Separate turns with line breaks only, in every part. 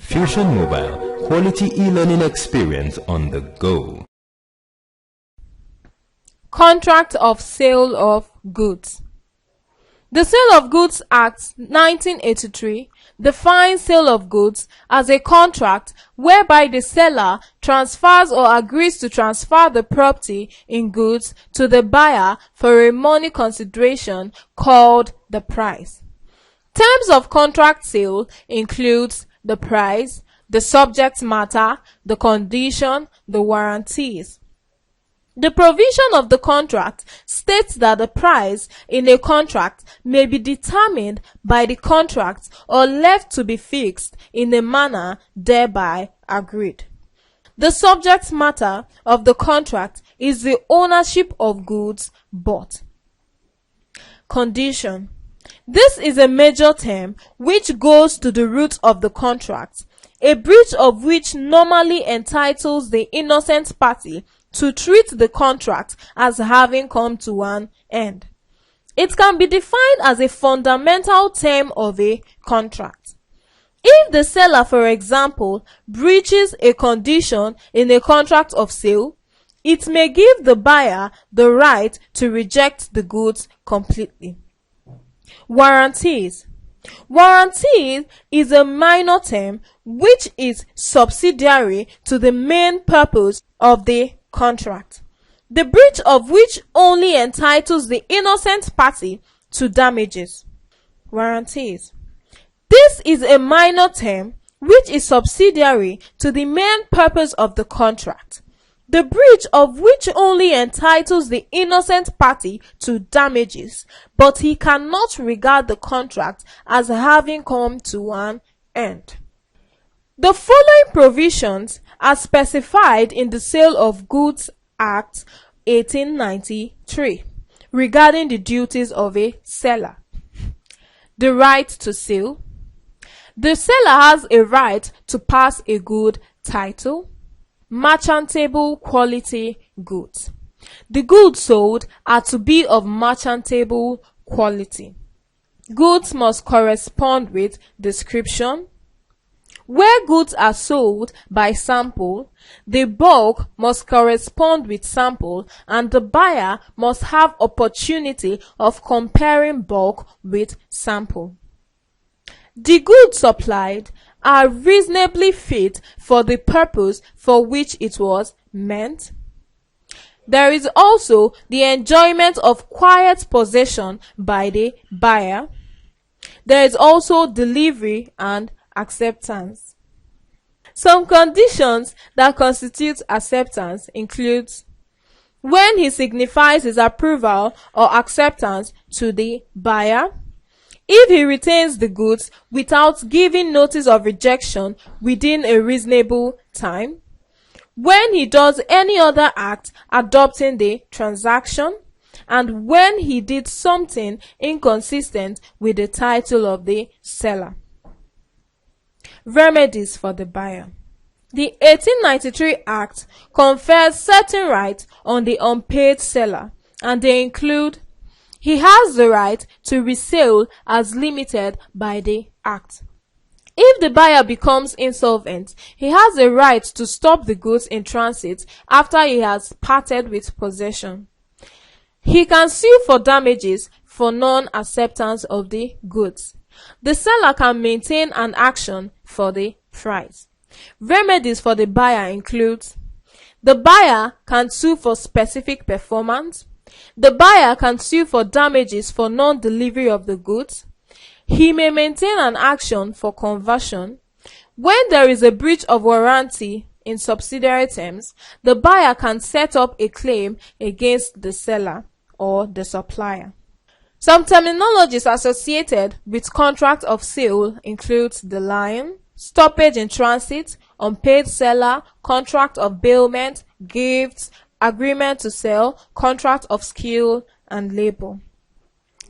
Fusion Mobile, quality e-learning experience on the go.
Contract of Sale of Goods. The Sale of Goods Act 1983 defines sale of goods as a contract whereby the seller transfers or agrees to transfer the property in goods to the buyer for a money consideration called the price. Terms of contract sale includes the price, the subject matter, the condition, the warranties. The provision of the contract states that the price in a contract may be determined by the contract or left to be fixed in a manner thereby agreed. The subject matter of the contract is the ownership of goods bought. Condition. This is a major term which goes to the root of the contract, a breach of which normally entitles the innocent party to treat the contract as having come to an end. It can be defined as a fundamental term of a contract. If the seller, for example, breaches a condition in a contract of sale, it may give the buyer the right to reject the goods completely. Warranties. Warranty is a minor term which is subsidiary to the main purpose of the contract, the breach of which only entitles the innocent party to damages. Warranties. This is a minor term which is subsidiary to the main purpose of the contract, the breach of which only entitles the innocent party to damages, but he cannot regard the contract as having come to an end. The following provisions are specified in the Sale of Goods Act 1893 regarding the duties of a seller. The right to sell. The seller has a right to pass a good title. Merchantable quality goods. The goods sold are to be of merchantable quality. Goods must correspond with description. Where goods are sold by sample, the bulk must correspond with sample and the buyer must have opportunity of comparing bulk with sample. The goods supplied are reasonably fit for the purpose for which it was meant. There is also the enjoyment of quiet possession by the buyer. There is also delivery and acceptance. Some conditions that constitute acceptance include when he signifies his approval or acceptance to the buyer, if he retains the goods without giving notice of rejection within a reasonable time, when he does any other act adopting the transaction, and when he did something inconsistent with the title of the seller. Remedies for the buyer. The 1893 Act confers certain rights on the unpaid seller, and they include: he has the right to resale as limited by the Act. If the buyer becomes insolvent, he has a right to stop the goods in transit after he has parted with possession. He can sue for damages for non-acceptance of the goods. The seller can maintain an action for the price. Remedies for the buyer include: the buyer can sue for specific performance. The buyer can sue for damages for non-delivery of the goods. He may maintain an action for conversion. When there is a breach of warranty in subsidiary terms, the buyer can set up a claim against the seller or the supplier. Some terminologies associated with contract of sale includes the line, stoppage in transit, unpaid seller, contract of bailment, gifts, agreement to sell, contract of skill and labor.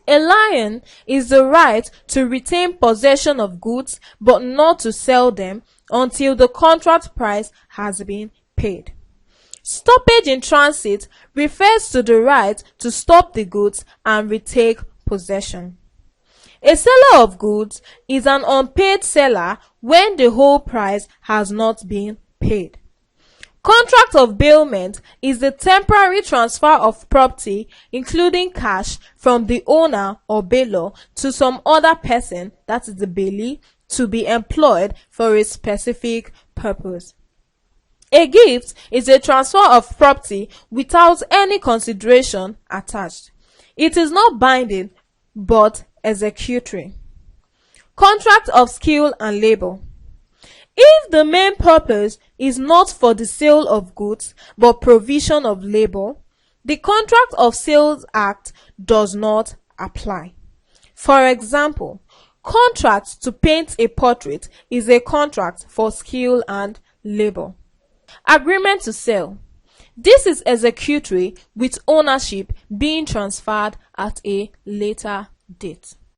A lion is the right to retain possession of goods but not to sell them until the contract price has been paid. Stoppage in transit refers to the right to stop the goods and retake possession. A seller of goods is an unpaid seller when the whole price has not been paid. Contract of bailment is the temporary transfer of property, including cash, from the owner or bailor to some other person, that is the bailee, to be employed for a specific purpose. A gift is a transfer of property without any consideration attached. It is not binding but executory. Contract of skill and labor. If the main purpose is not for the sale of goods but provision of labor, the Contract of Sales Act does not apply. For example, contract to paint a portrait is a contract for skill and labor. Agreement to sell. This is executory with ownership being transferred at a later date.